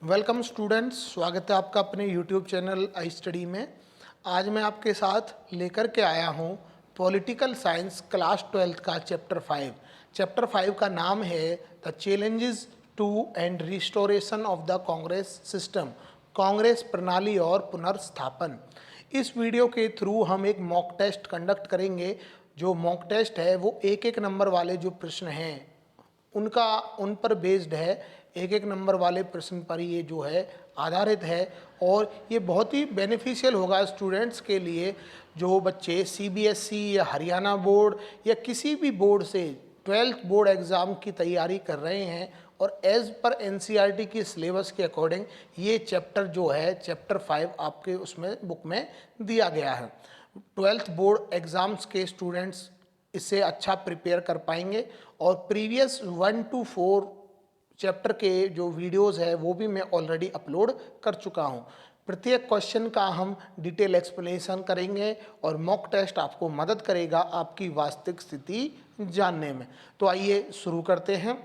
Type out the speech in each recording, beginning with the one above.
Welcome students, स्वागत है आपका अपने यूट्यूब चैनल आई स्टडी में। आज मैं आपके साथ लेकर के आया हूँ पॉलिटिकल साइंस क्लास 12 का चैप्टर 5। चैप्टर 5 का नाम है the challenges to and restoration of the Congress system, Congress प्रणाली और पुनर्स्थापन। इस वीडियो के थ्रू हम एक मॉक टेस्ट कंडक्ट करेंगे। जो मॉक टेस्ट है वो एक नंबर वाले जो प्रश्न हैं उन पर बेस्ड है। एक नंबर वाले प्रश्न पर ये जो है आधारित है और ये बहुत ही बेनिफिशियल होगा स्टूडेंट्स के लिए जो बच्चे सीबीएसई या हरियाणा बोर्ड या किसी भी बोर्ड से 12th बोर्ड एग्ज़ाम की तैयारी कर रहे हैं। और एज़ पर एनसीईआरटी की सिलेबस के अकॉर्डिंग ये चैप्टर जो है चैप्टर 5 आपके उसमें बुक में दिया गया है। 12th बोर्ड एग्ज़ाम्स के स्टूडेंट्स इससे अच्छा प्रिपेयर कर पाएंगे। और प्रीवियस 1 to 4 चैप्टर के जो वीडियोस है वो भी मैं ऑलरेडी अपलोड कर चुका हूँ। प्रत्येक क्वेश्चन का हम डिटेल एक्सप्लेनेशन करेंगे और मॉक टेस्ट आपको मदद करेगा आपकी वास्तविक स्थिति जानने में। तो आइए शुरू करते हैं।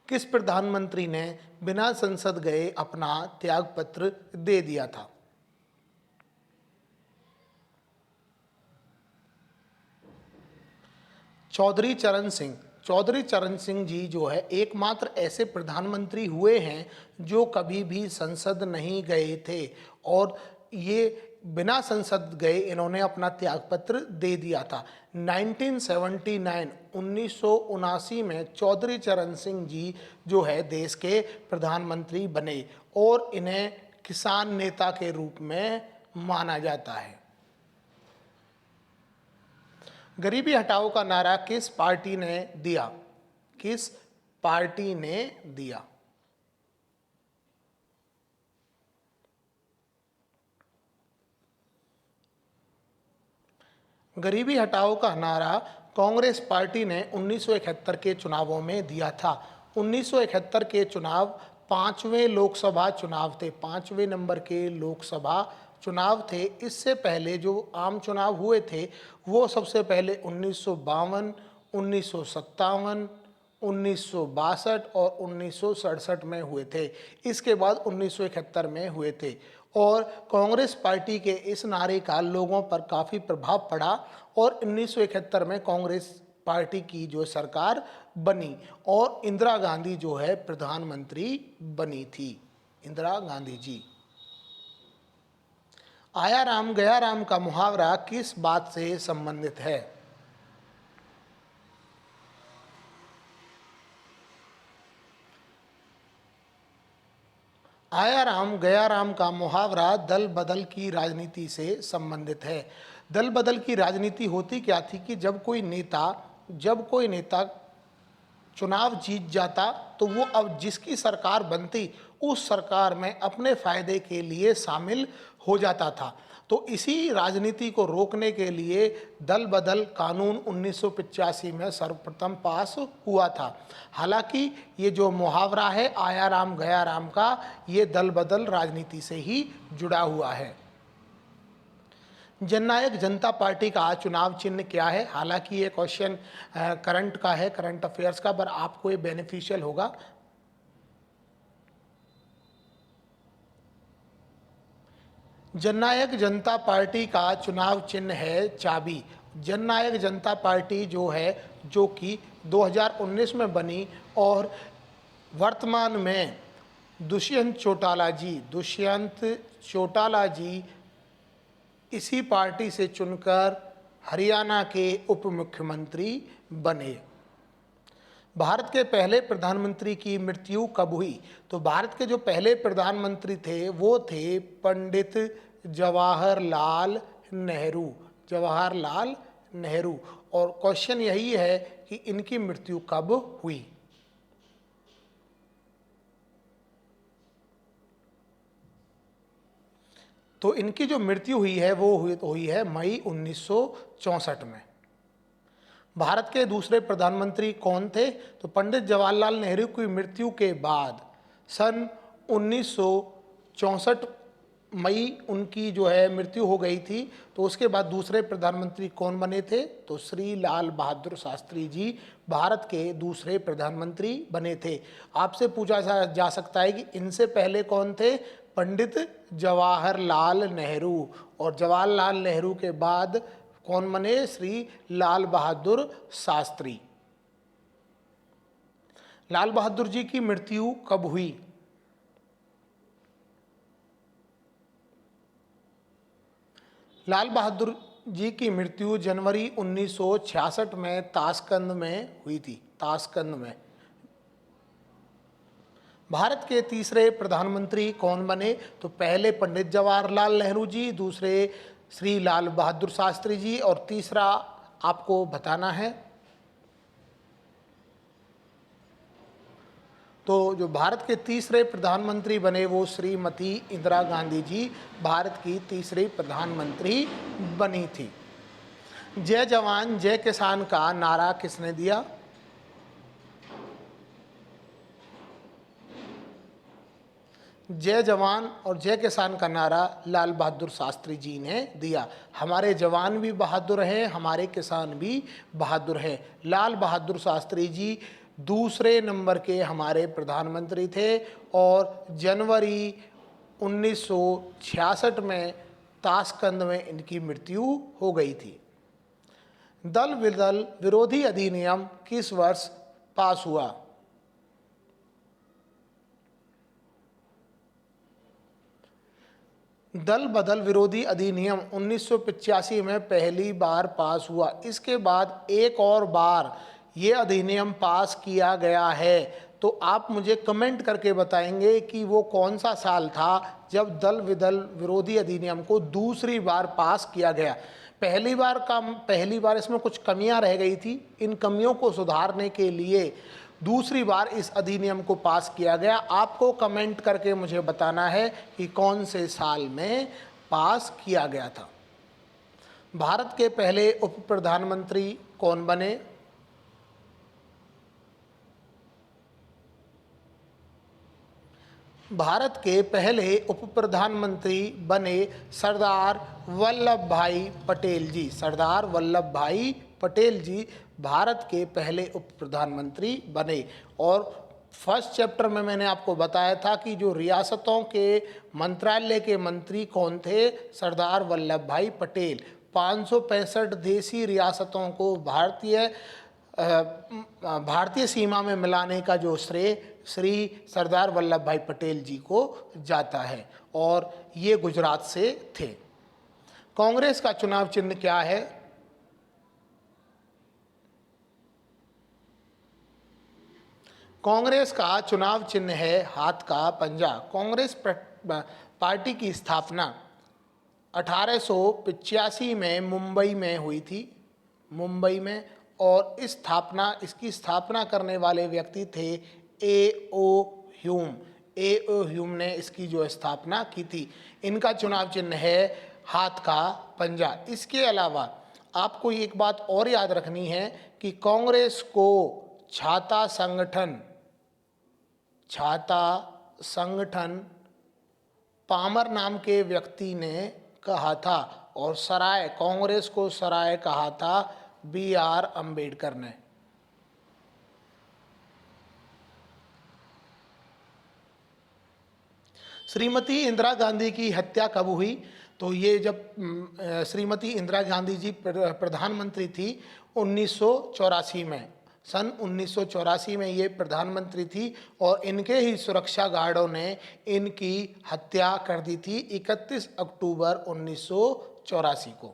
किस प्रधानमंत्री ने बिना संसद गए अपना त्यागपत्र दे दिया था? चौधरी चरण सिंह। चौधरी चरण सिंह जी जो है एकमात्र ऐसे प्रधानमंत्री हुए हैं जो कभी भी संसद नहीं गए थे और ये बिना संसद गए इन्होंने अपना त्यागपत्र दे दिया था। 1979 में चौधरी चरण सिंह जी जो है देश के प्रधानमंत्री बने और इन्हें किसान नेता के रूप में माना जाता है। गरीबी हटाओ का नारा किस पार्टी ने दिया? किस पार्टी ने दिया? गरीबी हटाओ का नारा कांग्रेस पार्टी ने 1971 के चुनावों में दिया था। 1971 के चुनाव 5वें लोकसभा चुनाव थे, 5वें नंबर के लोकसभा चुनाव थे। इससे पहले जो आम चुनाव हुए थे वो सबसे पहले 1952, 1957, 1962 और 1967 में हुए थे। इसके बाद 1971 में हुए थे और कांग्रेस पार्टी के इस नारे का लोगों पर काफ़ी प्रभाव पड़ा और 1971 में कांग्रेस पार्टी की जो सरकार बनी और इंदिरा गांधी जो है प्रधानमंत्री बनी थी, इंदिरा गांधी जी। आया राम गया राम का मुहावरा किस बात से संबंधित है? आया राम गया राम का मुहावरा दल बदल की राजनीति से संबंधित है। दल बदल की राजनीति होती क्या थी कि जब कोई नेता चुनाव जीत जाता तो वो अब जिसकी सरकार बनती उस सरकार में अपने फायदे के लिए शामिल हो जाता था। तो इसी राजनीति को रोकने के लिए दल बदल कानून 1985 में सर्वप्रथम पास हुआ था। हालांकि ये जो मुहावरा है आया राम गया राम का, ये दल बदल राजनीति से ही जुड़ा हुआ है। जननायक जनता पार्टी का चुनाव चिन्ह क्या है? हालांकि ये क्वेश्चन करंट का है, करंट अफेयर्स का, पर आपको ये बेनिफिशियल होगा। जननायक जनता पार्टी का चुनाव चिन्ह है चाबी। जननायक जनता पार्टी जो है जो कि 2019 में बनी और वर्तमान में दुष्यंत चौटाला जी इसी पार्टी से चुनकर हरियाणा के उप मुख्यमंत्री बने। भारत के पहले प्रधानमंत्री की मृत्यु कब हुई? तो भारत के जो पहले प्रधानमंत्री थे वो थे पंडित जवाहरलाल नेहरू। और क्वेश्चन यही है कि इनकी मृत्यु कब हुई? तो इनकी जो मृत्यु हुई है वो हुई है मई 1964 में। भारत के दूसरे प्रधानमंत्री कौन थे? तो पंडित जवाहरलाल नेहरू की मृत्यु के बाद सन 1964 मई उनकी जो है मृत्यु हो गई थी। तो उसके बाद दूसरे प्रधानमंत्री कौन बने थे? तो श्री लाल बहादुर शास्त्री जी भारत के दूसरे प्रधानमंत्री बने थे। आपसे पूछा जा सकता है कि इनसे पहले कौन थे? पंडित जवाहरलाल नेहरू। और जवाहरलाल नेहरू के बाद कौन बने? श्री लाल बहादुर शास्त्री। लाल बहादुर जी की मृत्यु कब हुई? लाल बहादुर जी की मृत्यु जनवरी 1966 में ताशकंद में हुई थी। ताशकंद में। भारत के तीसरे प्रधानमंत्री कौन बने? तो पहले पंडित जवाहरलाल नेहरू जी, दूसरे श्री लाल बहादुर शास्त्री जी और तीसरा आपको बताना है। तो जो भारत के तीसरे प्रधानमंत्री बने वो श्रीमती इंदिरा गांधी जी भारत की तीसरी प्रधानमंत्री बनी थी। जय जवान जय किसान का नारा किसने दिया? जय जवान और जय किसान का नारा लाल बहादुर शास्त्री जी ने दिया। हमारे जवान भी बहादुर हैं, हमारे किसान भी बहादुर हैं। लाल बहादुर शास्त्री जी दूसरे नंबर के हमारे प्रधानमंत्री थे और जनवरी 1966 में ताशकंद में इनकी मृत्यु हो गई थी। दल बदल विरोधी अधिनियम किस वर्ष पास हुआ? दल बदल विरोधी अधिनियम 1985 में पहली बार पास हुआ। इसके बाद एक और बार ये अधिनियम पास किया गया है। तो आप मुझे कमेंट करके बताएंगे कि वो कौन सा साल था जब दल बदल विरोधी अधिनियम को दूसरी बार पास किया गया। पहली बार इसमें कुछ कमियां रह गई थी। इन कमियों को सुधारने के लिए दूसरी बार इस अधिनियम को पास किया गया। आपको कमेंट करके मुझे बताना है कि कौन से साल में पास किया गया था। भारत के पहले उप प्रधानमंत्री कौन बने? भारत के पहले उप प्रधानमंत्री बने सरदार वल्लभ भाई पटेल जी। सरदार वल्लभ भाई पटेल जी भारत के पहले उप प्रधानमंत्री बने। और फर्स्ट चैप्टर में मैंने आपको बताया था कि जो रियासतों के मंत्रालय के मंत्री कौन थे? सरदार वल्लभ भाई पटेल। 565 देशी रियासतों को भारतीय सीमा में मिलाने का जो श्रेय श्री सरदार वल्लभ भाई पटेल जी को जाता है और ये गुजरात से थे। कांग्रेस का चुनाव चिन्ह क्या है? कांग्रेस का चुनाव चिन्ह है हाथ का पंजा। कांग्रेस पार्टी की स्थापना 1885 में मुंबई में हुई थी। मुंबई में। और इसकी स्थापना करने वाले व्यक्ति थे A.O. ह्यूम। A.O. ह्यूम ने इसकी जो स्थापना की थी। इनका चुनाव चिन्ह है हाथ का पंजा। इसके अलावा आपको एक बात और याद रखनी है कि कांग्रेस को छाता संगठन पामर नाम के व्यक्ति ने कहा था और कांग्रेस को सराय कहा था B.R. अम्बेडकर ने। श्रीमती इंदिरा गांधी की हत्या कब हुई? तो ये जब श्रीमती इंदिरा गांधी जी प्रधानमंत्री थी 1984 में। सन 1984 में ये प्रधानमंत्री थी और इनके ही सुरक्षा गार्डों ने इनकी हत्या कर दी थी 31 अक्टूबर 1984 को।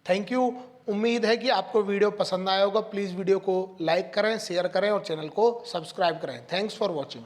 Thank you. उम्मीद है कि आपको वीडियो पसंद आया होगा। प्लीज़ वीडियो को लाइक करें, शेयर करें और चैनल को सब्सक्राइब करें। Thanks for watching.